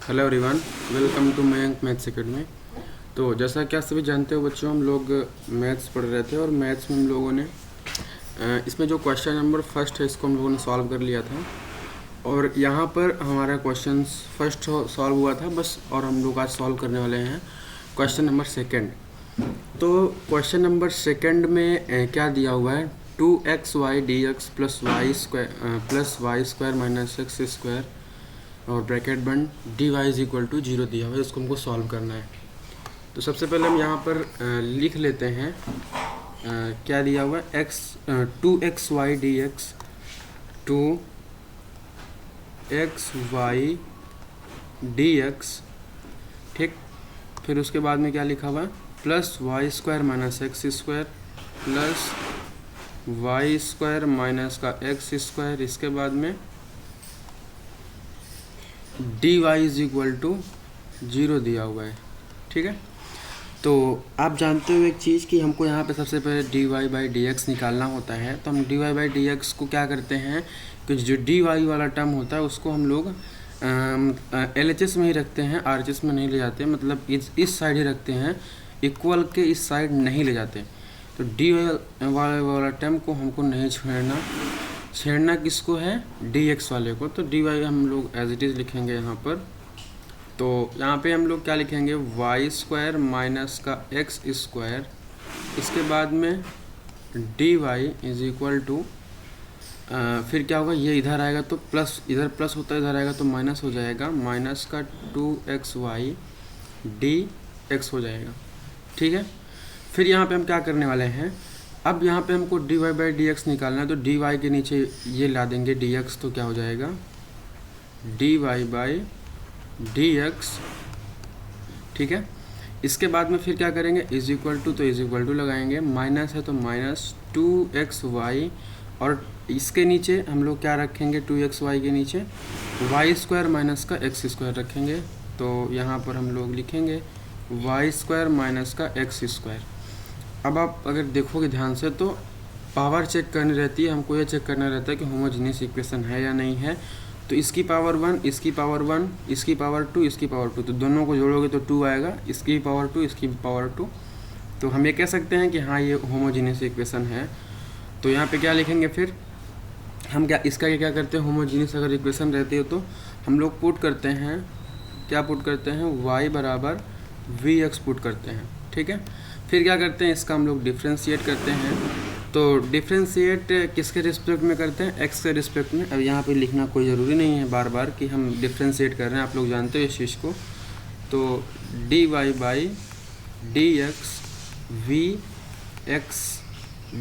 Hello everyone, welcome to Mayank maths academy. तो जैसा कि आप सभी जानते हो बच्चों, हम लोग मैथ्स पढ़ रहे थे और मैथ्स में हम लोगों ने इसमें जो क्वेश्चन नंबर फर्स्ट है इसको हम लोगों ने सॉल्व कर लिया था। और यहाँ पर हमारा क्वेश्चन फर्स्ट सॉल्व हुआ था बस, और हम लोग आज सॉल्व करने वाले हैं क्वेश्चन नंबर सेकेंड। तो क्वेश्चन नंबर सेकेंड में क्या दिया हुआ है, 2xy dx plus y square minus x square और ब्रैकेट बंद dy इज इक्वल टू 0 दिया हुआ है। इसको हमको सॉल्व करना है। तो सबसे पहले हम यहाँ पर लिख लेते हैं क्या दिया हुआ है, 2xy dx 2xy dx, ठीक। फिर उसके बाद में क्या लिखा हुआ है, plus y square minus x square plus y square minus का एक्स स्क्वायर, इसके बाद में dy इज इक्वल टू 0 दिया हुआ है, ठीक है। तो आप जानते हो एक चीज़ कि हमको यहाँ पे सबसे पहले dy बाई dx निकालना होता है। तो हम dy बाई dx को क्या करते हैं कि जो dy वाला टर्म होता है उसको हम लोग LHS में ही रखते हैं, RHS में नहीं ले जाते, मतलब इस साइड ही रखते हैं, इक्वल के इस साइड नहीं ले जाते। तो dy वाला टर्म को हमको नहीं छेड़ना किसको है, dx वाले को। तो dy हम लोग एज इट इज़ लिखेंगे यहाँ पर। तो यहाँ पे हम लोग क्या लिखेंगे, वाई स्क्वायर माइनस का एक्स स्क्वायर, इसके बाद में dy इज इक्वल टू फिर क्या होगा, ये इधर आएगा तो प्लस, इधर प्लस होता है, इधर आएगा तो माइनस हो जाएगा, माइनस का 2xy dx हो जाएगा, ठीक है। फिर यहाँ पे हम क्या करने वाले हैं, अब यहाँ पे हमको dy बाई dx निकालना है। तो dy के नीचे ये ला देंगे dx, तो क्या हो जाएगा dy बाई dx, ठीक है। इसके बाद में फिर क्या करेंगे, इज इक्वल टू, तो इज इक्वल टू लगाएंगे, माइनस है तो माइनस 2xy, और इसके नीचे हम लोग क्या रखेंगे, 2xy के नीचे वाई स्क्वायर माइनस का एक्स स्क्वायर रखेंगे। तो यहाँ पर हम लोग लिखेंगे वाई स्क्वायर माइनस का एक्स स्क्वायर। अब आप अगर देखोगे ध्यान से तो पावर चेक करनी रहती है, हमको ये चेक करना रहता है कि होमोजेनियस इक्वेशन है या नहीं है। तो इसकी पावर 1, इसकी पावर 1, इसकी पावर 2, इसकी पावर 2, तो दोनों को जोड़ोगे तो 2 आएगा, इसकी पावर 2, इसकी पावर 2। तो हम ये कह सकते हैं कि हाँ ये होमोजेनियस इक्वेशन है। तो यहाँ पे क्या लिखेंगे, फिर हम इसका क्या करते हैं, होमोजेनियस अगर इक्वेशन रहती है तो हम लोग पुट करते हैं, क्या पुट करते हैं, y बराबर vx पुट करते हैं, ठीक है। फिर क्या करते हैं, इसका हम लोग डिफ्रेंशिएट करते हैं। तो डिफ्रेंशिएट किसके रिस्पेक्ट में करते हैं, x के रिस्पेक्ट में। अब यहाँ पे लिखना कोई ज़रूरी नहीं है बार बार कि हम डिफ्रेंशिएट कर रहे हैं, आप लोग जानते हो इस चीज़ को। तो dy by dx vx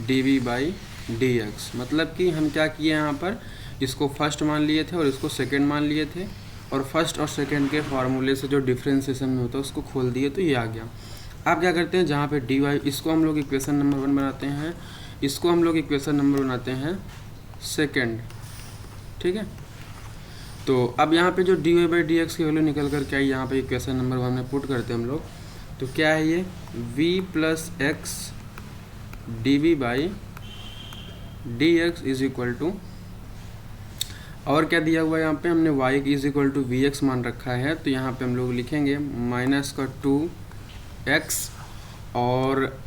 dv by dx, मतलब कि हम क्या किए यहाँ पर, इसको फर्स्ट मान लिए थे और इसको सेकेंड मान लिए थे, और फर्स्ट और सेकेंड के फार्मूले से जो डिफ्रेंशिएशन में होता है उसको खोल दिए, तो ये आ गया। आप क्या करते हैं, जहाँ पे dy, इसको हम लोग इक्वेशन नंबर 1 बनाते हैं, इसको हम लोग इक्वेशन नंबर बनाते हैं सेकेंड, ठीक है। तो अब यहाँ पे जो dy बाई dx की वैल्यू निकल कर क्या है, यहाँ पे इक्वेशन नंबर 1 में पुट करते हैं हम लोग। तो क्या है ये, v plus x dv by dx is equal to, और क्या दिया हुआ है यहाँ पे, हमने y is equal to vx मान रखा है। तो यहाँ पे हम लोग लिखेंगे माइनस का 2x, और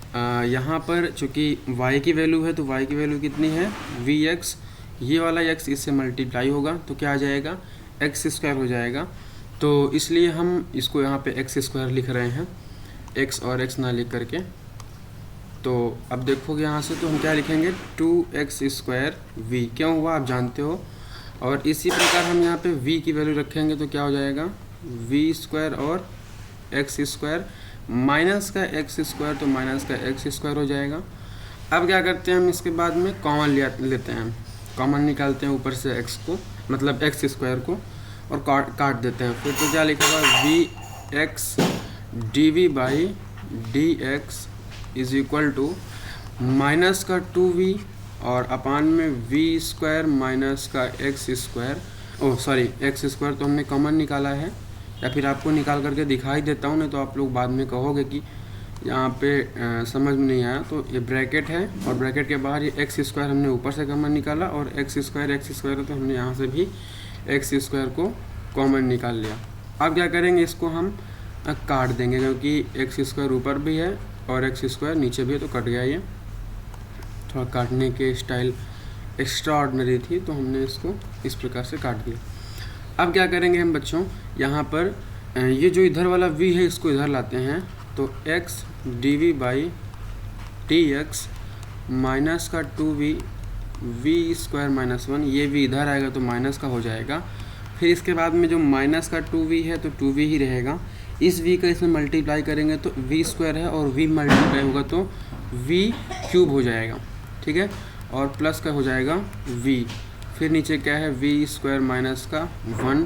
यहाँ पर चूँकि y की वैल्यू है तो y की वैल्यू कितनी है, vx, ये वाला x इससे मल्टीप्लाई होगा तो क्या आ जाएगा, एक्स स्क्वायर हो जाएगा। तो इसलिए हम इसको यहाँ पे एक्स स्क्वायर लिख रहे हैं, x और x ना लिख करके। तो अब देखोगे यहाँ से तो हम क्या लिखेंगे, 2x स्क्वायर v, क्यों हुआ आप जानते हो। और इसी प्रकार हम यहाँ पे v की वैल्यू रखेंगे तो क्या हो जाएगा, v स्क्वायर और x स्क्वायर, माइनस का x स्क्वायर तो माइनस का x स्क्वायर हो जाएगा। अब क्या करते हैं, हम इसके बाद में कॉमन लेते हैं, कॉमन निकालते हैं ऊपर से x को, मतलब x स्क्वायर को, और काट देते हैं। फिर तो क्या लिखा हुआ, vx dv by dx is equal to minus का 2v और अपान में v स्क्वायर माइनस का x स्क्वायर, x स्क्वायर तो हमने कॉमन निकाला है, या फिर आपको निकाल करके दिखाई देता हूँ, नहीं तो आप लोग बाद में कहोगे कि यहाँ पे समझ में नहीं आया। तो ये ब्रैकेट है और ब्रैकेट के बाहर ये एक्स स्क्वायर हमने ऊपर से कॉमन निकाला और एक्स स्क्वायर तो हमने यहाँ से भी एक्स स्क्वायर को कॉमन निकाल लिया। अब क्या करेंगे, इसको हम काट देंगे क्योंकि एक्स स्क्वायर ऊपर भी है और एक्स स्क्वायर नीचे भी है, तो कट गया ये। थोड़ा काटने के स्टाइल एक्स्ट्रा ऑर्डिनरी थी तो हमने इसको इस प्रकार से काट दिया। अब क्या करेंगे हम बच्चों, यहाँ पर ये जो इधर वाला v है इसको इधर लाते हैं, तो x dv by d x minus का 2v v स्क्वायर माइनस 1, ये v इधर आएगा तो माइनस का हो जाएगा। फिर इसके बाद में जो माइनस का 2v है तो 2v ही रहेगा। इस v का इसमें मल्टीप्लाई करेंगे तो v स्क्वायर है और v मल्टीप्लाई होगा तो v क्यूब हो जाएगा, ठीक है, और प्लस का हो जाएगा v। फिर नीचे क्या है, v स्क्वायर माइनस का 1,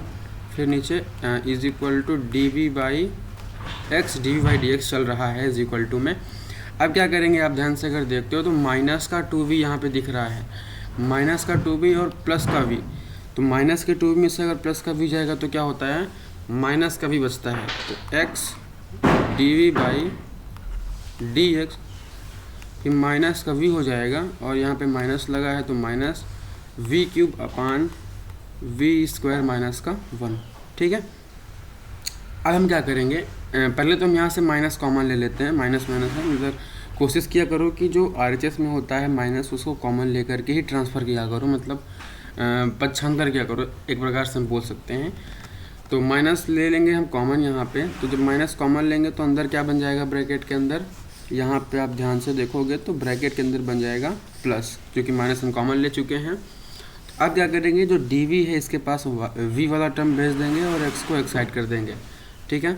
फिर नीचे is equal to d v by x, d v by d x चल रहा है इज इक्वल टू में। अब क्या करेंगे, आप ध्यान से अगर देखते हो तो माइनस का 2v यहाँ पे दिख रहा है, माइनस का 2v और प्लस का v, तो माइनस के 2v में से अगर प्लस का v जाएगा तो क्या होता है, माइनस का v बचता है। तो x d v by d x, फिर माइनस का v हो जाएगा और यहाँ पे माइनस लगा है तो माइनस v क्यूब अपान v स्क्वायर माइनस का 1, ठीक है। अब हम क्या करेंगे, पहले तो हम यहाँ से माइनस कॉमन ले लेते हैं, माइनस माइनस है, मतलब कोशिश किया करो कि जो RHS में होता है माइनस उसको कॉमन लेकर के ही ट्रांसफ़र किया करो, मतलब पक्षांतर किया करो, एक प्रकार से हम बोल सकते हैं। तो माइनस ले लेंगे हम कॉमन यहाँ पे, तो जब माइनस कॉमन लेंगे तो अंदर क्या बन जाएगा, ब्रैकेट के अंदर यहाँ पे आप ध्यान से देखोगे तो ब्रैकेट के अंदर बन जाएगा प्लस, क्योंकि माइनस हम कॉमन ले चुके हैं। अब क्या करेंगे, जो dv है इसके पास v वाला टर्म भेज देंगे और x को एक्साइड कर देंगे, ठीक है।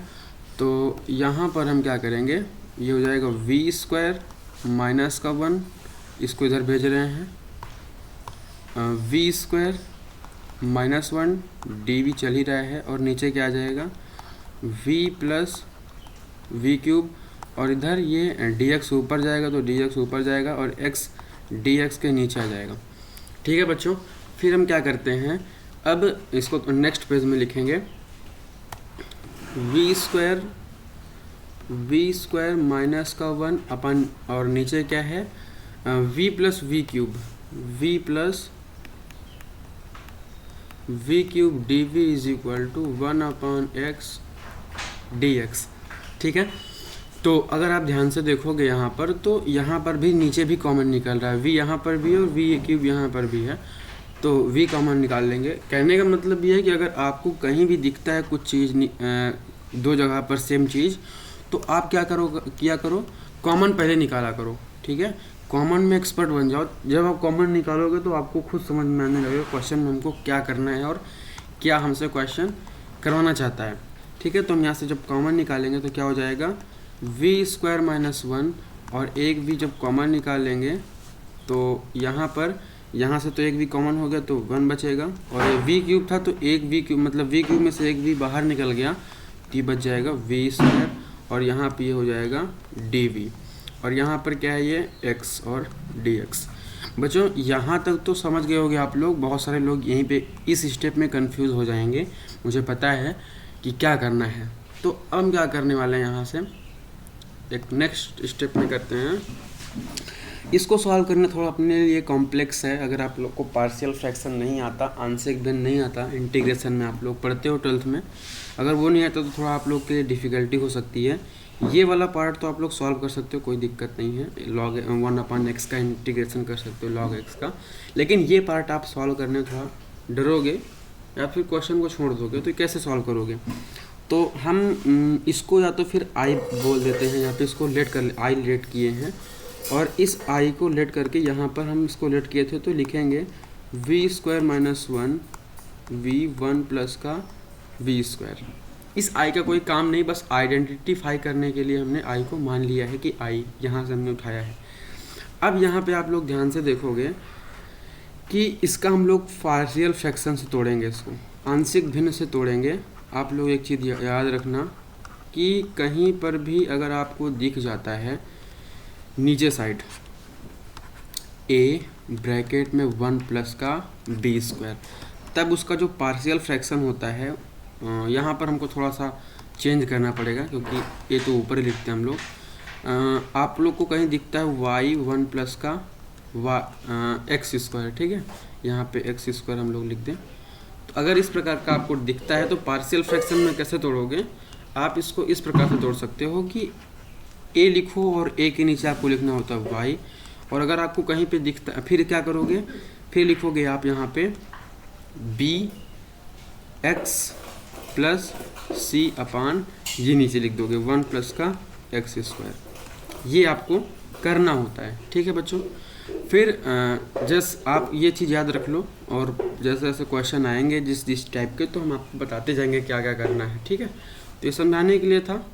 तो यहाँ पर हम क्या करेंगे, ये हो जाएगा v स्क्वायर माइनस का 1, इसको इधर भेज रहे हैं, v स्क्वायर माइनस 1 dv चल ही रहा है, और नीचे क्या आ जाएगा v प्लस v क्यूब, और इधर ये dx ऊपर जाएगा तो dx ऊपर जाएगा और x dx के नीचे आ जाएगा, ठीक है बच्चों। फिर हम क्या करते हैं, अब इसको नेक्स्ट पेज में लिखेंगे, v स्क्वायर माइनस का 1 अपन, और नीचे क्या है v plus v cube, v plus v cube d v is equal to 1 upon x d x, ठीक है। तो अगर आप ध्यान से देखोगे यहाँ पर, तो यहाँ पर भी नीचे भी कॉमन निकल रहा है, v यहाँ पर भी और v क्यूब यहाँ पर भी है, तो v कॉमन निकाल लेंगे। कहने का मतलब ये है कि अगर आपको कहीं भी दिखता है कुछ चीज़ दो जगह पर सेम चीज़, तो आप क्या किया करो, कॉमन पहले निकाला करो, ठीक है। कॉमन में एक्सपर्ट बन जाओ। जब आप कॉमन निकालोगे तो आपको खुद समझ में आने लगेगा क्वेश्चन में हमको क्या करना है और क्या हमसे क्वेश्चन करवाना चाहता है, ठीक है। तो हम यहाँ से जब कॉमन निकालेंगे तो क्या हो जाएगा, v स्क्वायर माइनस 1, और एक v जब कॉमन निकालेंगे तो यहाँ पर, यहाँ से तो एक v कॉमन हो गया तो 1 बचेगा, और ये v क्यूब था तो एक v क्यूब, मतलब v क्यूब में से एक v बाहर निकल गया तो ये बच जाएगा v स्क्वायर, और यहाँ पे ये हो जाएगा dv, और यहाँ पर क्या है ये x और dx। बच्चों यहाँ तक तो समझ गए होंगे आप लोग। बहुत सारे लोग यहीं पे इस स्टेप में कंफ्यूज हो जाएंगे, मुझे पता है कि क्या करना है। तो अब हम क्या करने वाले हैं, यहाँ से एक नेक्स्ट स्टेप में करते हैं। इसको सॉल्व करना थोड़ा अपने लिए कॉम्प्लेक्स है। अगर आप लोग को पार्शियल फ्रैक्शन नहीं आता, आंशिक भिन्न नहीं आता, इंटीग्रेशन में आप लोग पढ़ते हो 12th में, अगर वो नहीं आता तो थोड़ा आप लोग के लिए डिफ़िकल्टी हो सकती है। ये वाला पार्ट तो आप लोग सॉल्व कर सकते हो, कोई दिक्कत नहीं है। log 1/x का इंटीग्रेशन कर सकते हो log x का, लेकिन ये पार्ट आप सॉल्व करने में थोड़ा डरोगे या फिर क्वेश्चन को छोड़ दोगे, तो कैसे सॉल्व करोगे। तो हम इसको या तो फिर i बोल देते हैं, या फिर इसको लेट कर i लेट किए हैं, और इस i को लेट करके यहाँ पर हम इसको लेट किए थे तो लिखेंगे v square minus 1 v1 plus का v स्क्वायर। इस i का कोई काम नहीं, बस आइडेंटिफाई करने के लिए हमने i को मान लिया है कि i यहाँ से हमने उठाया है। अब यहाँ पे आप लोग ध्यान से देखोगे कि इसका हम लोग पार्शियल फ्रैक्शन से तोड़ेंगे, इसको आंशिक भिन्न से तोड़ेंगे। आप लोग एक चीज़ याद रखना कि कहीं पर भी अगर आपको दिख जाता है नीचे साइड a ब्रैकेट में 1 प्लस का b स्क्वायर, तब उसका जो पार्शियल फ्रैक्शन होता है, यहाँ पर हमको थोड़ा सा चेंज करना पड़ेगा क्योंकि ये तो ऊपर ही लिखते हैं हम लोग। आप लोग को कहीं दिखता है y 1 प्लस का x स्क्वायर, ठीक है, यहाँ पे x स्क्वायर हम लोग लिख दें। तो अगर इस प्रकार का आपको दिखता है तो पार्शियल फ्रैक्शन में कैसे तोड़ोगे, आप इसको इस प्रकार से तोड़ सकते हो कि ए लिखो और ए के नीचे आपको लिखना होता है वाई, और अगर आपको कहीं पे दिखता फिर क्या करोगे, फिर लिखोगे आप यहाँ पे बी एक्स प्लस सी अपान ये नीचे लिख दोगे 1 प्लस का एक्स स्क्वायर। ये आपको करना होता है, ठीक है बच्चों। फिर जस्ट आप ये चीज़ याद रख लो, और जैसे जैसे क्वेश्चन आएंगे जिस टाइप के, तो हम आपको बताते जाएंगे क्या क्या करना है, ठीक है। तो ये समझाने के लिए था,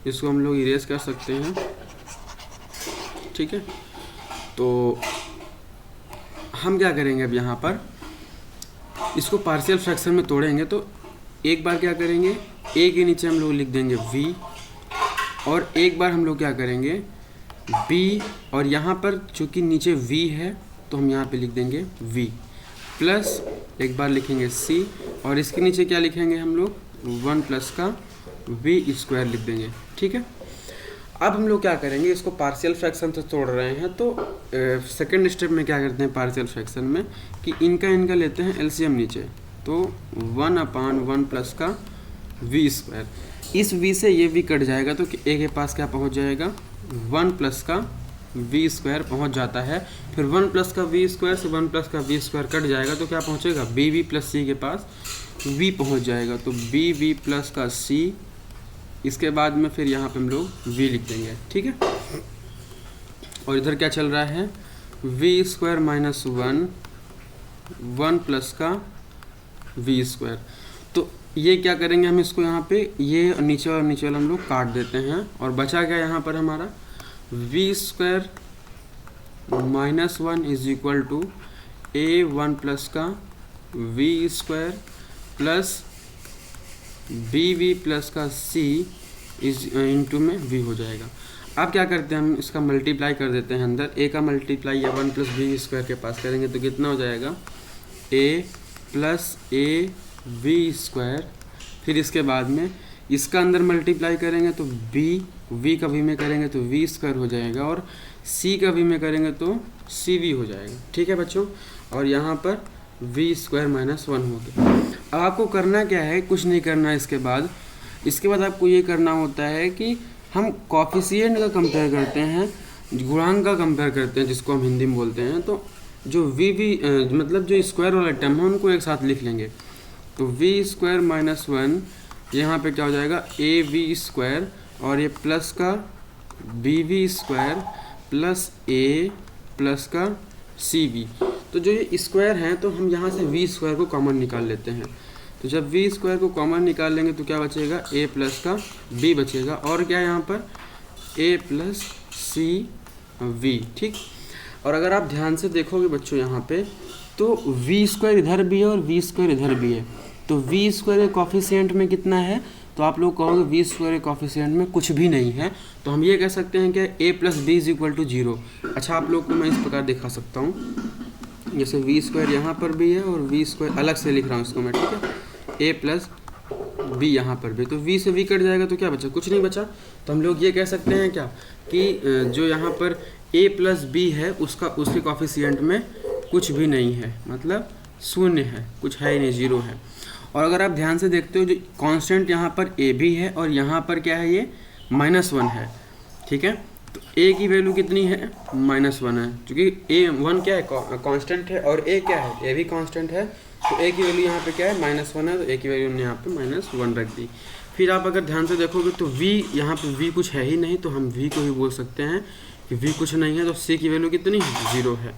इसको हम लोग इरेज कर सकते हैं, ठीक है। तो हम क्या करेंगे अब यहाँ पर इसको पार्शियल फ्रैक्शन में तोड़ेंगे। तो एक बार क्या करेंगे, ए के नीचे हम लोग लिख देंगे v, और एक बार हम लोग क्या करेंगे b, और यहाँ पर चूँकि नीचे v है तो हम यहाँ पे लिख देंगे v प्लस एक बार लिखेंगे c, और इसके नीचे क्या लिखेंगे हम लोग 1 प्लस का v स्क्वायर लिख देंगे, ठीक है। अब हम लोग क्या करेंगे, इसको पार्शियल फ्रैक्शन से तोड़ रहे हैं, तो सेकंड स्टेप में क्या करते हैं पार्शियल फ्रैक्शन में कि इनका लेते हैं एलसीएम नीचे, तो 1/1 प्लस का v स्क्वायर, इस v से ये v कट जाएगा तो a के पास क्या पहुंच जाएगा 1 प्लस का v स्क्वायर पहुंच जाता है। फिर 1 प्लस का v स्क्वायर से 1 प्लस का v स्क्वायर कट जाएगा तो क्या पहुंचेगा bv प्लस c के पास v पहुंच जाएगा, तो bv प्लस का c, इसके बाद में फिर यहाँ पे हम लोग v लिख देंगे, ठीक है। और इधर क्या चल रहा है v स्क्वायर माइनस 1 प्लस का v स्क्वायर। तो ये क्या करेंगे हम इसको यहाँ पे ये नीचे और नीचे वाला हम लोग काट देते हैं, और बचा क्या यहाँ पर हमारा v square minus 1 is equal to a1 plus का v square plus bv plus का c इज इंटू में v हो जाएगा। अब क्या करते हैं हम इसका मल्टीप्लाई कर देते हैं, अंदर a का मल्टीप्लाई या 1 प्लस v स्क्वायर के पास करेंगे तो कितना हो जाएगा a plus a v square, फिर इसके बाद में इसका अंदर मल्टीप्लाई करेंगे तो v का v में करेंगे तो v स्क्वायर हो जाएगा, और c का v में करेंगे तो cv हो जाएगा, ठीक है बच्चों। और यहाँ पर v स्क्वायर माइनस 1 हो गया। अब आपको करना क्या है, कुछ नहीं करना। इसके बाद आपको ये करना होता है कि हम कॉफिशिएंट का कंपेयर करते हैं, गुणांक का कंपेयर करते हैं, जिसको हम हिंदी में बोलते हैं। तो जो मतलब जो स्क्वायर वाला टर्म है उनको एक साथ लिख लेंगे, तो v स्क्वायर माइनस 1 यहाँ पे क्या हो जाएगा av स्क्वायर, और ये प्लस का bv square plus a plus का cv। तो जो ये स्क्वायर हैं तो हम यहाँ से v स्क्वायर को कॉमन निकाल लेते हैं, तो जब v स्क्वायर को कॉमन निकाल लेंगे तो क्या बचेगा a प्लस का b बचेगा, और क्या यहाँ पर a प्लस c v, ठीक। और अगर आप ध्यान से देखोगे बच्चों यहाँ पे तो v स्क्वायर इधर भी है और v स्क्वायर इधर भी है, तो v स्क्वायर के कॉफिशिएंट में कितना है, तो आप लोग कहोगे v स्क्वायर के कॉफिशिएंट में कुछ भी नहीं है, तो हम ये कह सकते हैं कि a plus b is equal to 0। अच्छा, आप लोग को मैं इस प्रकार दिखा सकता हूँ, जैसे v स्क्वायर यहाँ पर भी है और v स्क्वायर अलग से लिख रहा हूँ इसको मैं, ठीक है, a प्लस b यहाँ पर भी, तो v से v कट जाएगा तो क्या बचा, कुछ नहीं बचा। तो हम लोग ये कह सकते हैं क्या कि जो यहाँ पर a प्लस b है उसके कॉफिशिएंट में कुछ भी नहीं है, मतलब शून्य है, कुछ है ही नहीं, 0 है। और अगर आप ध्यान से देखते हो जो कांस्टेंट यहाँ पर a भी है और यहाँ पर क्या है ये -1 है, ठीक है। तो a की वैल्यू कितनी है -1 है, क्योंकि a1 क्या है कांस्टेंट है और a क्या है a भी कांस्टेंट है, तो a की वैल्यू यहाँ पे क्या है -1 है, तो a की वैल्यू हमने यहाँ पे -1 रख दी। फिर आप अगर ध्यान से देखोगे तो v यहाँ पे v कुछ है ही नहीं, तो हम v को ही बोल सकते हैं कि v कुछ नहीं है, तो c की वैल्यू कितनी है 0 है।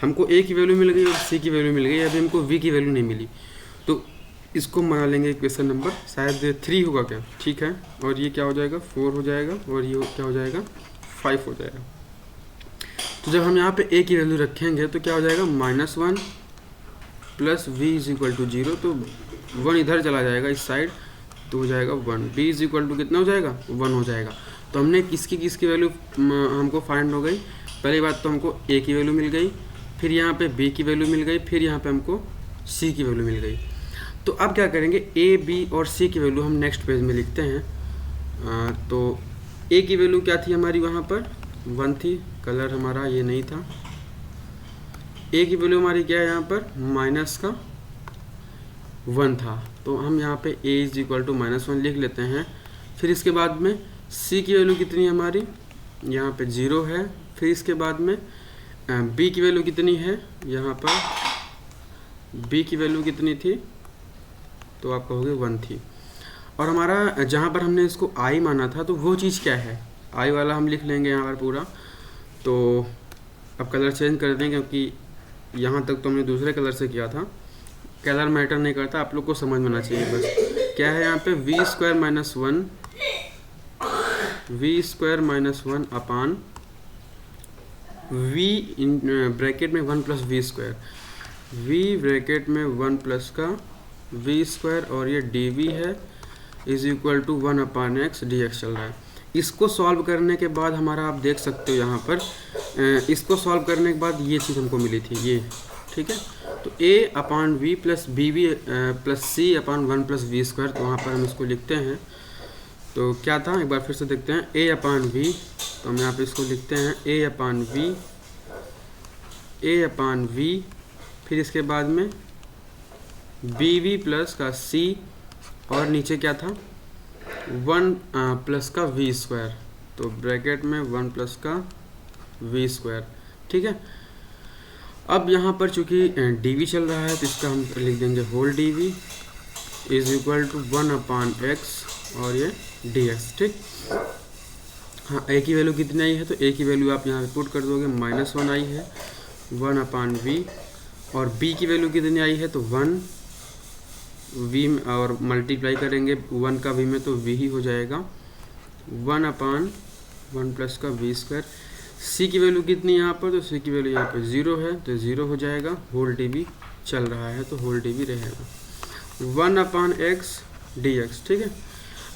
हमको a की वैल्यू मिल गई और c की वैल्यू मिल गई, अभी हमको v की वैल्यू नहीं मिली, तो इसको मान लेंगे इक्वेशन नंबर शायद 3 होगा क्या, ठीक है। और ये क्या हो जाएगा 4 हो जाएगा, और ये क्या हो जाएगा 5 हो जाएगा। तो जब हम यहाँ पे a की वैल्यू रखेंगे तो क्या हो जाएगा -1 plus v is equal to 0, तो 1 इधर चला जाएगा इस साइड, तो हो जाएगा 1, b इज इक्वल टू कितना हो जाएगा 1 हो जाएगा। तो हमने किसकी वैल्यू हमको फाइंड हो गई, पहली बात तो हमको a की वैल्यू मिल गई, फिर यहाँ पे b की वैल्यू मिल गई, फिर यहाँ पे हमको c की वैल्यू मिल गई। तो अब क्या करेंगे a, b और c की वैल्यू हम नेक्स्ट पेज में लिखते हैं। तो a की वैल्यू क्या थी हमारी, वहाँ पर 1 थी, कलर हमारा ये नहीं था। a की वैल्यू हमारी क्या है यहाँ पर 1 था, तो हम यहाँ पे a इज इक्वल टू -1 लिख लेते हैं। फिर इसके बाद में c की वैल्यू कितनी है हमारी, यहाँ पे 0 है। फिर इसके बाद में b की वैल्यू कितनी है, यहाँ पर b की वैल्यू कितनी थी, तो आप कहोगे 1 थी। और हमारा जहाँ पर हमने इसको i माना था तो वो चीज़ क्या है, i वाला हम लिख लेंगे यहाँ पर पूरा। तो अब कलर चेंज कर दें, क्योंकि यहाँ तक तो हमने दूसरे कलर से किया था। कलर मैटर नहीं करता, आप लोग को समझ में आना चाहिए बस। क्या है यहाँ पे v² -1 upon v in bracket में 1 + v², v ब्रैकेट में 1 प्लस का v² और ये dv है is equal to 1/x dx चल रहा है। इसको सॉल्व करने के बाद हमारा आप देख सकते हो यहाँ पर, इसको सॉल्व करने के बाद ये चीज़ हमको मिली थी ये, ठीक है। तो a/v + bv + c/1 + v², तो वहाँ पर हम इसको लिखते हैं। तो क्या था, एक बार फिर से देखते हैं। a/v, तो हम यहाँ पे इसको लिखते हैं a/v, फिर इसके बाद में bv प्लस का c, और नीचे क्या था 1 प्लस का v², तो ब्रैकेट में 1 प्लस का v², ठीक है। अब यहाँ पर चूँकि dv चल रहा है तो इसका हम लिख देंगे whole dv is equal to 1/x और ये dx, ठीक। हाँ, a की वैल्यू कितनी आई है, तो a की वैल्यू आप यहाँ पे पुट कर दोगे, -1 आई है 1/v, और b की वैल्यू कितनी आई है, तो 1 v और मल्टीप्लाई करेंगे 1 का v में तो v ही हो जाएगा, 1/1 प्लस का v²। c की वैल्यू कितनी है यहाँ पर, तो c की वैल्यू यहाँ पर 0 है तो 0 हो जाएगा। होल dv चल रहा है तो होल dv रहेगा 1/x dx, ठीक है।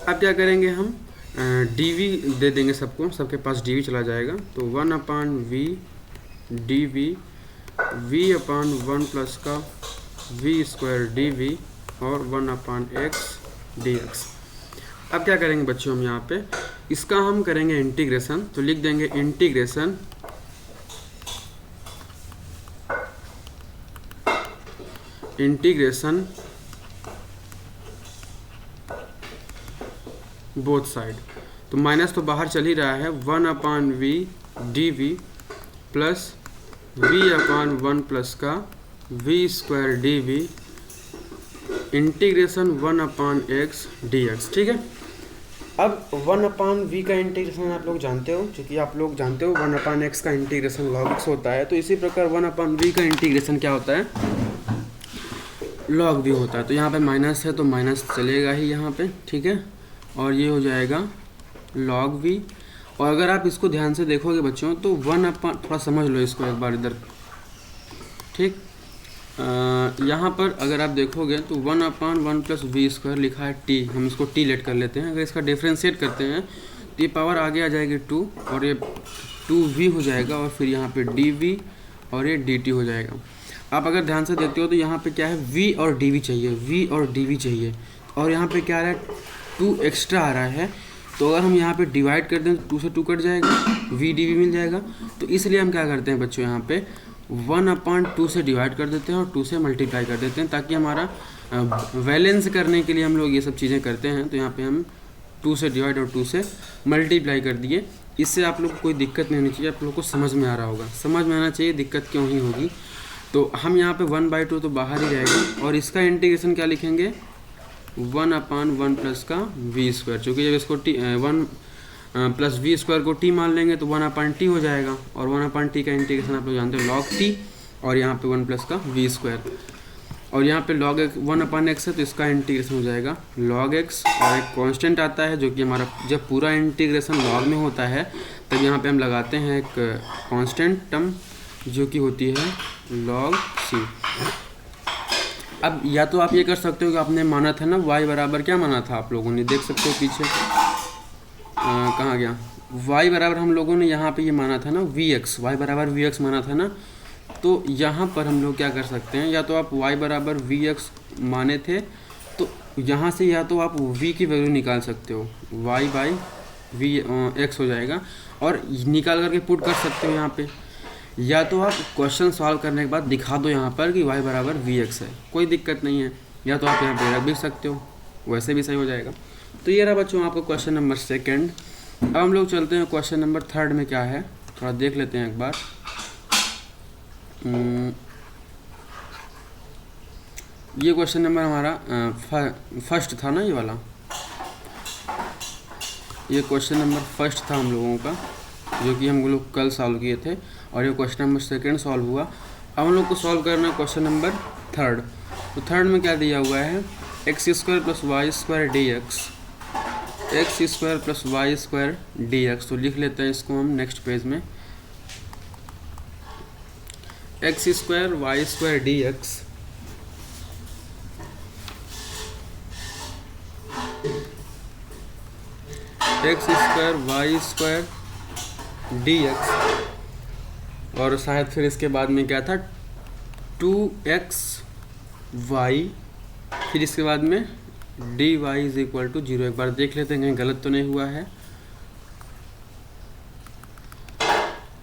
अब क्या करेंगे हम, dv दे देंगे सबको, सबके पास dv चला जाएगा, तो 1/v dv v/1 प्लस का v² dv और 1/x dx। अब क्या करेंगे बच्चों, हम यहाँ पे इसका हम करेंगे इंटीग्रेशन, तो लिख देंगे इंटीग्रेशन बोथ साइड। तो माइनस तो बाहर चल ही रहा है, 1/v dv plus v/1 plus का v² dv integration 1/x dx, ठीक है। अब 1/v का इंटीग्रेशन आप लोग जानते हो, क्योंकि आप लोग जानते हो 1/x का इंटीग्रेशन log x होता है, तो इसी प्रकार 1/v का इंटीग्रेशन क्या होता है, log v होता है। तो यहाँ पे माइनस है तो माइनस चलेगा ही यहाँ पे, ठीक है, और ये हो जाएगा log v। और अगर आप इसको ध्यान से देखोगे बच्चों तो थोड़ा समझ लो इसको एक बार इधर, ठीक। यहाँ पर अगर आप देखोगे तो 1/1 प्लस v² लिखा है t, हम इसको t लेट कर लेते हैं। अगर इसका डिफ्रेंशिएट करते हैं तो ये पावर आगे आ जाएगी 2 और ये 2v हो जाएगा, और फिर यहाँ पे dv और ये dt हो जाएगा। आप अगर ध्यान से देखते हो तो यहाँ पे क्या है, v और dv चाहिए, v और dv चाहिए, और यहाँ पे क्या आ रहा है 2 एक्स्ट्रा आ रहा है। तो अगर हम यहाँ पे डिवाइड कर दें तो 2 से 2 कट जाएगा, v dv मिल जाएगा। तो इसलिए हम क्या करते हैं बच्चों, यहाँ पे 1/2 से डिवाइड कर देते हैं और 2 से मल्टीप्लाई कर देते हैं, ताकि हमारा बैलेंस करने के लिए हम लोग ये सब चीज़ें करते हैं। तो यहाँ पे हम 2 से डिवाइड और 2 से मल्टीप्लाई कर दिए। इससे आप लोग को कोई दिक्कत नहीं होनी चाहिए, आप लोग को समझ में आ रहा होगा, समझ में आना चाहिए, दिक्कत क्यों ही होगी। तो हम यहाँ पे 1/2 तो बाहर ही रहेगा, और इसका इंटीग्रेशन क्या लिखेंगे, 1/1 प्लस का v², चूँकि जब इसको 1 प्लस v² को t मान लेंगे तो 1/t हो जाएगा, और 1/t का इंटीग्रेशन आप लोग जानते हो log t, और यहाँ पे 1 प्लस का v², और यहाँ पे log 1/x है तो इसका इंटीग्रेशन हो जाएगा log x, और एक कांस्टेंट आता है जो कि हमारा जब पूरा इंटीग्रेशन log में होता है तब यहाँ पे हम लगाते हैं एक कांस्टेंट टर्म जो कि होती है log c। अब या तो आप ये कर सकते हो कि आपने माना था ना y बराबर क्या माना था, आप लोगों ने देख सकते हो पीछे कहाँ गया, y बराबर हम लोगों ने यहाँ पे ये माना था ना vx, y बराबर vx माना था ना। तो यहाँ पर हम लोग क्या कर सकते हैं, या तो आप y बराबर vx माने थे तो यहाँ से या तो आप v की वैल्यू निकाल सकते हो, y/x हो जाएगा, और निकाल करके पुट कर सकते हो यहाँ पे, या तो आप क्वेश्चन सॉल्व करने के बाद दिखा दो यहाँ पर कि y बराबर vx है, कोई दिक्कत नहीं है। या तो आप यहाँ पे रख भी सकते हो, वैसे भी सही हो जाएगा। तो ये रहा बच्चों आपको क्वेश्चन नंबर सेकंड। अब हम लोग चलते हैं क्वेश्चन नंबर थर्ड में क्या है, थोड़ा देख लेते हैं एक बार। ये क्वेश्चन नंबर हमारा फर्स्ट था ना, ये वाला, ये क्वेश्चन नंबर फर्स्ट था हम लोगों का, जो कि हम लोग कल सॉल्व किए थे, और ये क्वेश्चन नंबर सेकंड सॉल्व हुआ। अब हम लोग को सॉल्व करना है क्वेश्चन नंबर थर्ड। तो थर्ड में क्या दिया हुआ है, x square plus y square d x, x square plus y square d x. तो लिख लेते हैं इसको हम नेक्स्ट पेज में, x square y square d x, x square y square d x, और शायद फिर इसके बाद में क्या था 2x y, फिर इसके बाद में d y is equal to 0। एक बार देख लेते हैं कहीं गलत तो नहीं हुआ है।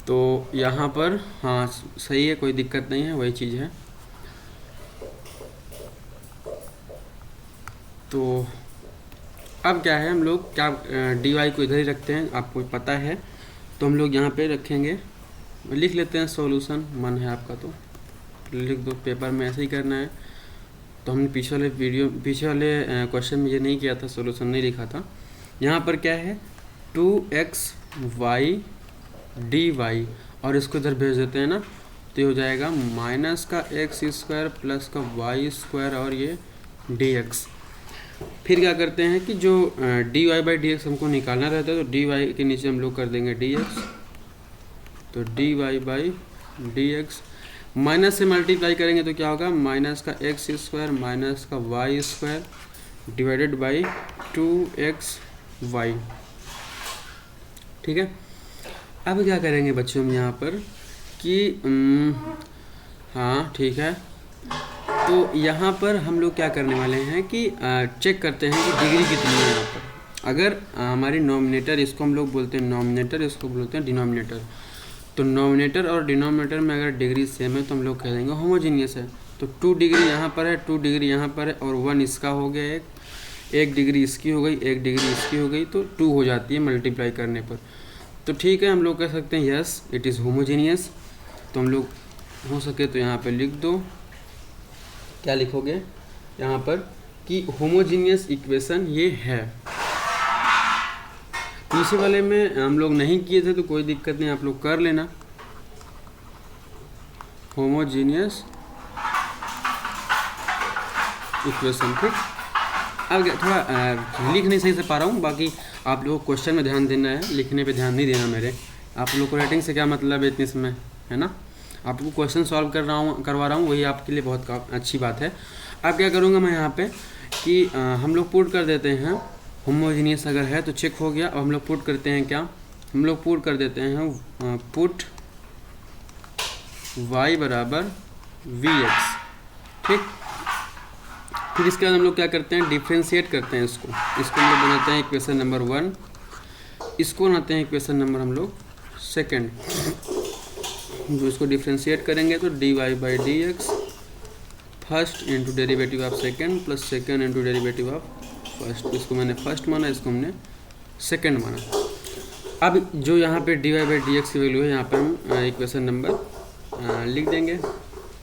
तो यहाँ पर हाँ सही है, कोई दिक्कत नहीं है, वही चीज़ है। तो अब क्या है, हम लोग क्या डी वाई को इधर ही रखते हैं, आपको पता है। तो हम लोग यहाँ पे रखेंगे, लिख लेते हैं सॉल्यूशन, मन है आपका तो लिख दो, पेपर में ऐसे ही करना है। तो हमने पीछे वाले क्वेश्चन में ये नहीं किया था, सॉल्यूशन नहीं लिखा था। यहाँ पर क्या है 2x y डी वाई, और इसको इधर भेज देते हैं ना, तो ये हो जाएगा माइनस का एक्स स्क्वायर प्लस का वाई स्क्वायर और ये डी एक्स। फिर क्या करते हैं कि जो d y by d x हमको निकालना रहता है, तो डी वाई के नीचे हम लोग कर देंगे डी एक्स, तो d y by d x, minus से मल्टीप्लाई करेंगे तो क्या होगा, माइनस का एक्स स्क्वायर माइनस का y square divided by 2x y। ठीक है। अब क्या करेंगे बच्चों हम यहाँ पर कि हाँ ठीक है, तो यहाँ पर हम लोग क्या करने वाले हैं कि चेक करते हैं कि डिग्री कितनी है यहाँ पर। अगर हमारी नॉमिनेटर, इसको हम लोग बोलते हैं नॉमिनेटर, इसको बोलते हैं डिनोमिनेटर, तो नॉमिनेटर और डिनोमिनेटर में अगर डिग्री सेम है तो हम लोग कह देंगे होमोजीनियस है। तो 2 डिग्री यहाँ पर है, 2 डिग्री यहाँ पर है, और 1 इसका हो गया, एक डिग्री इसकी हो गई, एक डिग्री इसकी हो गई, तो 2 हो जाती है मल्टीप्लाई करने पर। तो ठीक है, हम लोग कह सकते हैं यस इट इज़ होमोजीनियस। तो हम लोग हो सके तो यहाँ पर लिख दो, क्या लिखोगे यहाँ पर कि होमोजीनियस इक्वेशन ये है। पीछे वाले में हम लोग नहीं किए थे तो कोई दिक्कत नहीं, आप लोग कर लेना, होमोजीनियस इक्वेशन। ठीक, अब थोड़ा लिख नहीं सही से पा रहा हूँ, बाकी आप लोगों को क्वेश्चन में ध्यान देना है, लिखने पे ध्यान नहीं देना मेरे। आप लोग को राइटिंग से क्या मतलब है इतने समय, है ना। आपको क्वेश्चन सॉल्व करवा रहा हूँ, वही आपके लिए बहुत अच्छी बात है। अब क्या करूँगा मैं यहाँ पे कि हम लोग पुट कर देते हैं होमोजीनियस अगर है तो चेक हो गया। और हम लोग पुट करते हैं क्या, हम लोग पुट कर देते हैं पुट y बराबर vx। ठीक, फिर इसके बाद हम लोग क्या करते हैं, डिफ्रेंशिएट करते हैं इसको हम लोग बनाते हैं इक्वेशन नंबर 1, इसको बनाते हैं इक्वेशन नंबर हम लोग सेकेंड। जो इसको डिफ्रेंशिएट करेंगे तो d y by d x first into derivative of second plus second into derivative of first. इसको मैंने फर्स्ट माना, इसको हमने सेकेंड माना। अब जो यहाँ पे d y by d x की वैल्यू है, यहाँ पे हम इक्वेशन नंबर लिख देंगे,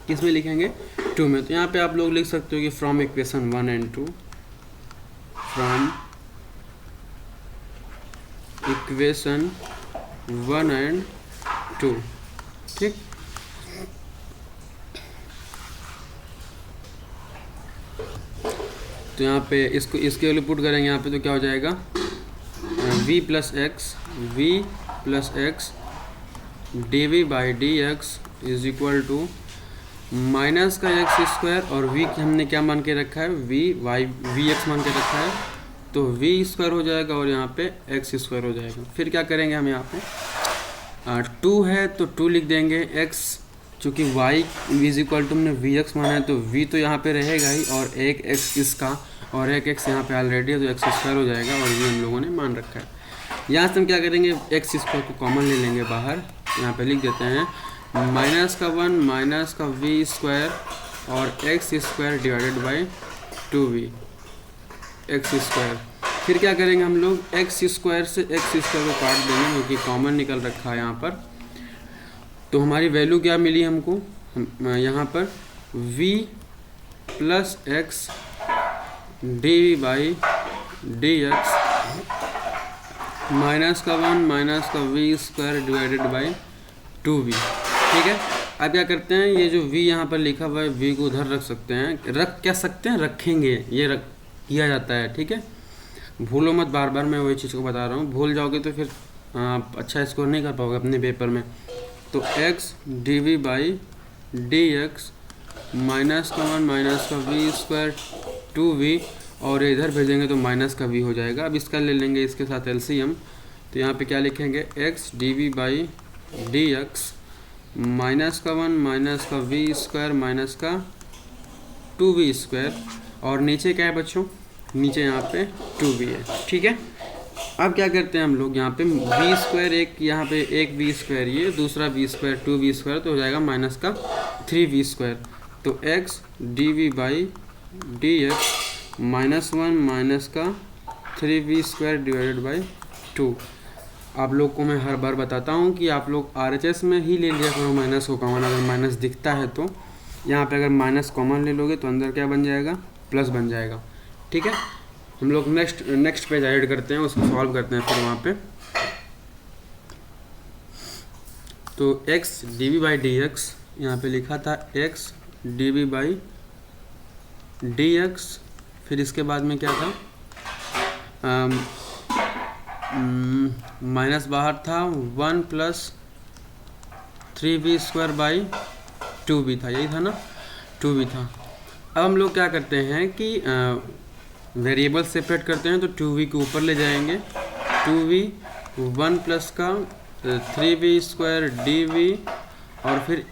किस में लिखेंगे 2 में। तो यहाँ पे आप लोग लिख सकते हो कि from equation 1 and 2, from equation 1 and 2। ठीक, तो यहाँ पे इसके वैल्यू पुट करेंगे यहाँ पे, तो क्या हो जाएगा v plus x d v by d x is equal to minus का एक्स स्क्वायर, और v की हमने क्या मान के रखा है, वी एक्स मान के रखा है, तो v स्क्वायर हो जाएगा और यहाँ पे एक्स स्क्वायर हो जाएगा। फिर क्या करेंगे हम यहाँ पे 2 है तो 2 लिख देंगे, x चूँकि y इज इक्वल टू हमने वी एक्स माना है तो v तो यहाँ पे रहेगा ही, और एक x इसका और एक x यहाँ पे ऑलरेडी है, तो एक्स स्क्वायर हो जाएगा, और ये हम लोगों ने मान रखा है। यहाँ से हम क्या करेंगे, एक्स स्क्वायर को कॉमन ले लेंगे बाहर, यहाँ पे लिख देते हैं माइनस का 1 माइनस का वी स्क्वायर और x square divided by 2v x square. फिर क्या करेंगे हम लोग, एक्स स्क्वायर से एक्स स्क्वायर को काट देंगे क्योंकि कॉमन निकल रखा है यहाँ पर। तो हमारी वैल्यू क्या मिली हमको, यहाँ पर v plus x D by d x minus का 1 माइनस का v square divided by 2v। ठीक है, अब क्या करते हैं, ये जो v यहाँ पर लिखा हुआ है v को उधर रख सकते हैं, रख क्या सकते हैं, रखेंगे, ये रख किया जाता है। ठीक है, भूलो मत, बार बार मैं वही चीज़ को बता रहा हूँ, भूल जाओगे तो फिर आप अच्छा स्कोर नहीं कर पाओगे अपने पेपर में। तो x D by d x minus का 1 माइनस का v स्क्वायर 2v, और इधर भेजेंगे तो माइनस का v हो जाएगा। अब इसका ले लेंगे इसके साथ एलसीएम, तो यहाँ पे क्या लिखेंगे, x D by d x minus का 1 माइनस का v स्क्वायर माइनस का 2v स्क्वायर, और नीचे क्या है बच्चों, नीचे यहाँ पे 2v है। ठीक है, अब क्या करते हैं हम लोग, यहाँ पे v स्क्वायर एक, यहाँ पे एक v स्क्वायर, ये दूसरा v स्क्वायर 2v स्क्वायर, तो हो जाएगा माइनस का 3v स्क्वायर। तो x D by d x minus 1 minus का 3v स्क्वायर डिवाइडेड बाई 2। आप लोग को मैं हर बार बताता हूँ कि आप लोग RHS में ही ले लिया करो माइनस को कॉमन, अगर माइनस दिखता है तो यहाँ पे अगर माइनस कॉमन ले लोगे तो अंदर क्या बन जाएगा, प्लस बन जाएगा। ठीक है, हम लोग नेक्स्ट पेज ऐड करते हैं, उसको सॉल्व करते हैं फिर वहाँ पे। तो x D by d x यहाँ पर लिखा था x D by d x, फिर इसके बाद में क्या था, माइनस बाहर था, 1 plus 3v square by 2v था, यही था ना, 2v था। अब हम लोग क्या करते हैं कि वेरिएबल सेपरेट करते हैं, तो 2v के ऊपर ले जाएंगे, 2v 1 प्लस का 3v स्क्वायर dv, और फिर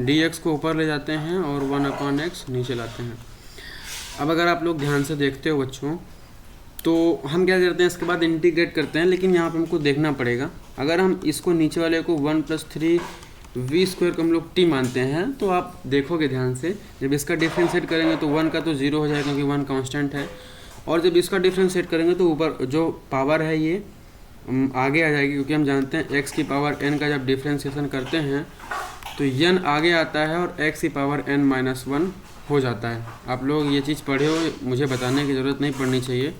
dx को ऊपर ले जाते हैं और 1/x नीचे लाते हैं। अब अगर आप लोग ध्यान से देखते हो बच्चों, तो हम क्या करते हैं, इसके बाद इंटीग्रेट करते हैं, लेकिन यहाँ पे हमको देखना पड़ेगा, अगर हम इसको नीचे वाले को 1 प्लस 3v स्क्वायर को हम लोग t मानते हैं, तो आप देखोगे ध्यान से, जब इसका डिफ्रेंशिएट करेंगे तो 1 का तो 0 हो जाएगा क्योंकि 1 कांस्टेंट है, और जब इसका डिफ्रेंशिएट करेंगे तो ऊपर जो पावर है ये आगे आ जाएगी, क्योंकि हम जानते हैं x की पावर n का जब डिफ्रेंशिएशन करते हैं तो n आगे आता है और x की पावर n-1 हो जाता है। आप लोग ये चीज़ पढ़े हो, मुझे बताने की ज़रूरत नहीं पड़नी चाहिए,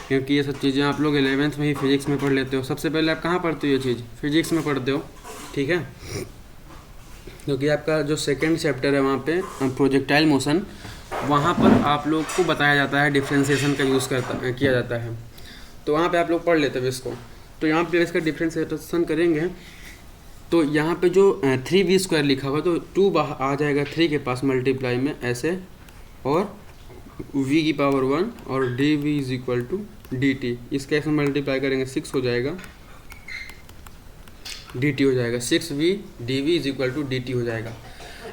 क्योंकि ये सब चीज़ें आप लोग 11th में ही फिजिक्स में पढ़ लेते हो। सबसे पहले आप कहाँ पढ़ते हो ये चीज़, फिजिक्स में पढ़ते हो। ठीक है, क्योंकि आपका जो सेकंड चैप्टर है वहाँ पे प्रोजेक्टाइल मोशन, वहाँ पर आप लोग को बताया जाता है, डिफ्रेंशिएशन का यूज़ किया जाता है, तो वहाँ पे आप लोग पढ़ लेते हो इसको। तो यहाँ पे इसका डिफ्रेंशिएशन करेंगे तो यहाँ पे जो 3v स्क्वायर लिखा हुआ तो 2 आ जाएगा 3 के पास मल्टीप्लाई में ऐसे, और v की पावर 1 और dv is equal to dt, इसके ऐसे मल्टीप्लाई करेंगे 6 हो जाएगा, dt हो जाएगा, 6v dv is equal to dt हो जाएगा।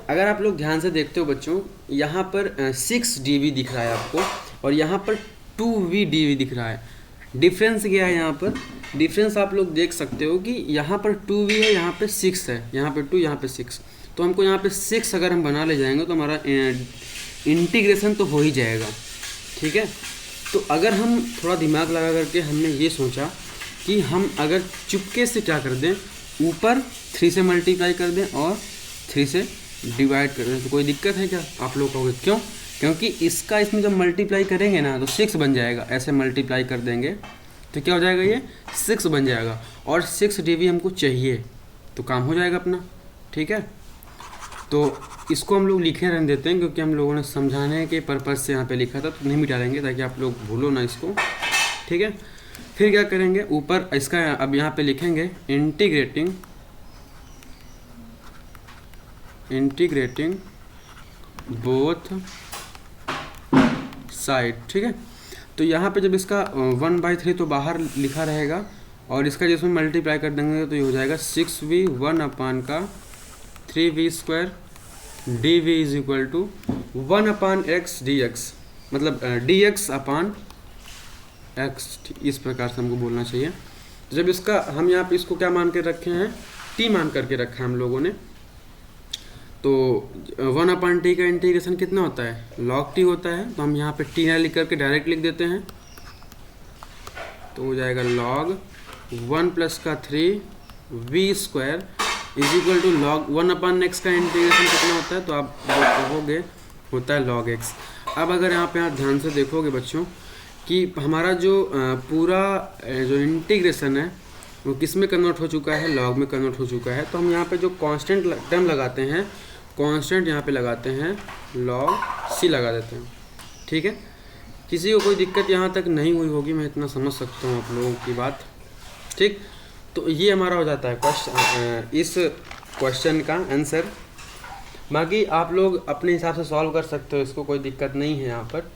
अगर आप लोग ध्यान से देखते हो बच्चों, यहाँ पर 6 dv दिख रहा है आपको, और यहाँ पर 2v dv दिख रहा है। डिफरेंस क्या है यहाँ पर, डिफरेंस आप लोग देख सकते हो कि यहाँ पर 2v है, यहाँ पे 6 है, यहाँ पे 2, यहाँ पे 6, तो हमको यहाँ पे 6 अगर हम बना ले जाएंगे तो हमारा इंटीग्रेशन तो हो ही जाएगा। ठीक है, तो अगर हम थोड़ा दिमाग लगा करके हमने ये सोचा कि हम अगर चुपके से क्या कर दें, ऊपर 3 से मल्टीप्लाई कर दें और 3 से डिवाइड कर दें, तो कोई दिक्कत है क्या, आप लोग कहोगे क्यों, क्योंकि इसका इसमें जब मल्टीप्लाई करेंगे ना तो 6 बन जाएगा, ऐसे मल्टीप्लाई कर देंगे तो क्या हो जाएगा, ये 6 बन जाएगा, और 6 dv हमको चाहिए, तो काम हो जाएगा अपना। ठीक है, तो इसको हम लोग लिखे रहने देते हैं, क्योंकि हम लोगों ने समझाने के पर्पज़ से यहाँ पे लिखा था, तो नहीं मिटालेंगे ताकि आप लोग भूलो ना इसको। ठीक है, फिर क्या करेंगे, ऊपर इसका अब यहाँ पे लिखेंगे इंटीग्रेटिंग बोथ साइड। ठीक है, तो यहाँ पे जब इसका 1/3 तो बाहर लिखा रहेगा, और इसका जिसमें मल्टीप्लाई कर देंगे तो ये हो जाएगा 6v 1/3v square dv is equal to 1/x dx, मतलब dx/x, इस प्रकार से हमको बोलना चाहिए। तो जब इसका हम यहाँ पे इसको क्या मान के रखे हैं, t मान करके रखा है हम लोगों ने, तो 1/t का इंटीग्रेशन कितना होता है, log t होता है। तो हम यहाँ पे t ना लिख करके डायरेक्ट लिख देते हैं, तो हो जाएगा log 1 + का 3v² is equal to log 1/x का इंटीग्रेशन कितना होता है, तो आप कहोगे होता है log x। अब अगर यहाँ पे आप ध्यान से देखोगे बच्चों कि हमारा जो पूरा जो इंटीग्रेशन है वो किस में कन्वर्ट हो चुका है, log में कन्वर्ट हो चुका है। तो हम यहाँ पे जो कांस्टेंट टर्म लगाते हैं, कांस्टेंट यहाँ पे लगाते हैं log c लगा देते हैं, ठीक है। किसी को कोई दिक्कत यहाँ तक नहीं हुई होगी, मैं इतना समझ सकता हूँ आप लोगों की बात, ठीक। तो ये हमारा हो जाता है इस क्वेश्चन का आंसर। बाकी आप लोग अपने हिसाब से सॉल्व कर सकते हो, इसको कोई दिक्कत नहीं है यहाँ पर।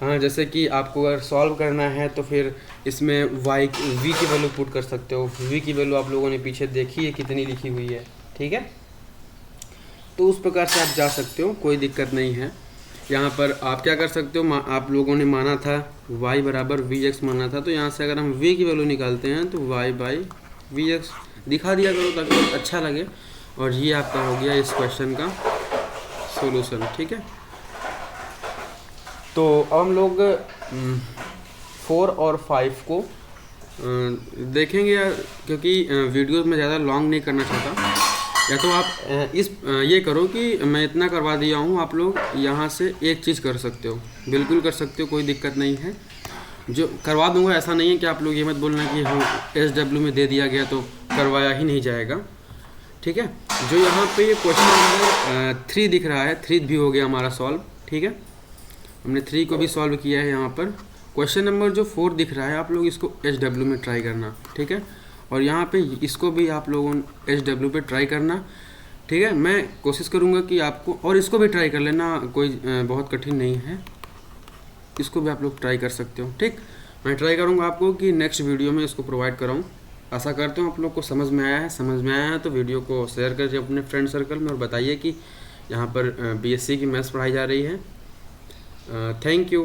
हाँ, जैसे कि आपको अगर सॉल्व करना है तो फिर इसमें v की वैल्यू पुट कर सकते हो। v की वैल्यू आप लोगों ने पीछे देखी है कितनी लिखी हुई है, ठीक है। तो उस प्रकार से आप जा सकते हो, कोई दिक्कत नहीं है। यहाँ पर आप क्या कर सकते हो, आप लोगों ने माना था y = vx माना था, तो यहाँ से अगर हम v की वैल्यू निकालते हैं तो y/vx दिखा दिया करो ताकि अच्छा लगे। और ये आपका हो गया इस क्वेश्चन का सॉल्यूशन, ठीक है। तो अब हम लोग 4 और 5 को देखेंगे, क्योंकि वीडियो में ज़्यादा लॉन्ग नहीं करना चाहता। या तो आप ये करो कि मैं इतना करवा दिया हूँ, आप लोग यहाँ से एक चीज़ कर सकते हो, बिल्कुल कर सकते हो, कोई दिक्कत नहीं है। जो करवा दूँगा ऐसा नहीं है कि आप लोग ये मत बोलना कि हाँ SW में दे दिया गया तो करवाया ही नहीं जाएगा, ठीक है। जो यहाँ पे ये क्वेश्चन नंबर 3 दिख रहा है, 3 भी हो गया हमारा सॉल्व, ठीक है। हमने 3 को भी सॉल्व किया है। यहाँ पर क्वेश्चन नंबर जो 4 दिख रहा है, आप लोग इसको SW में ट्राई करना, ठीक है। और यहाँ पे इसको भी आप लोगों SW पे ट्राई करना, ठीक है। मैं कोशिश करूँगा कि आपको, और इसको भी ट्राई कर लेना, कोई बहुत कठिन नहीं है, इसको भी आप लोग ट्राई कर सकते हो, ठीक। मैं ट्राई करूँगा आपको कि नेक्स्ट वीडियो में इसको प्रोवाइड कराऊँ। आशा करता हूँ आप लोग को समझ में आया है। समझ में आया है तो वीडियो को शेयर करिए अपने फ्रेंड सर्कल में और बताइए कि यहाँ पर BSc की मैथ्स पढ़ाई जा रही है। Thank you.